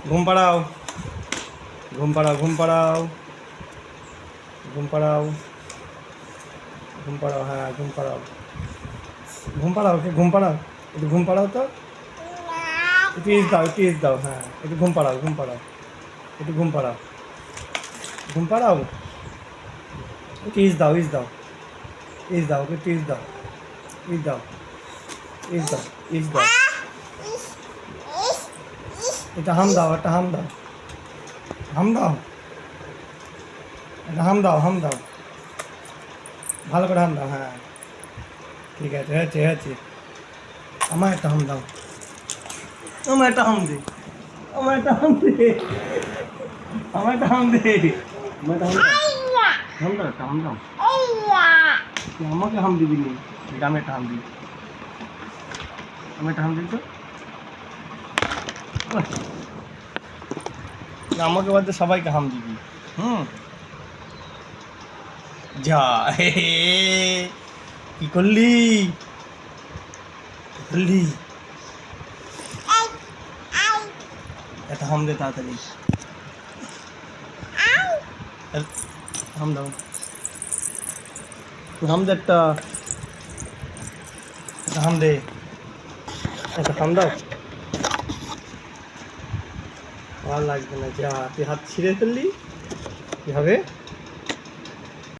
ঘুম পাড়াও, ঘুম পাড়াও, ঘুম পাড়াও, ঘুম পাড়াও, ঘুম পাড়াও, হ্যাঁ ঘুম পাড়াও, ঘুম পাড়াও, ওকে ঘুম পাড়াও, একটু ঘুম পাড়াও তো, একটু ইস দাও, একটু ইস দাও, হ্যাঁ একটু ঘুম পাড়াও, ঘুম পাড়াও, একটু ঘুম পাড়াও, ঘুম পাড়াও, একটু ইস দাও, ইস দাও, ইস দাও, ওকে একটু ইস দাও, ইস দাও, ইস দাও, ইস দাও, এটা হাম দাও, একটা হাম দাও, হাম দাও, একটা হাম দাও, হাম দাও, ভালো করে হাম দাও, হ্যাঁ ঠিক আছে, হয়েছে হয়েছে। আমার একটা হাম দাও, আমার একটা হাম দে, আমার একটা হাম দে, আমার একটা হাম দে, আমার একটা হাম দাও, হাম দাও, একটা হাম দাও, তুই আমাকে হাম দিবি নি, এটা আমি একটা হাম দিই, আমি একটা হাম দিই তো, আমাকে বাদ দিয়ে সবাইকে হাম দিবি। হুম, যা হে হে, কি করলি, কি করলি, একটা হাম দে তাড়াতাড়ি, হাম দাও, তুই হাম দে, একটা একটা হাম দে, একটা হাম দাও, ভালো লাগবে না, যা তুই হাত ছিঁড়ে ফেললি, কি হবে।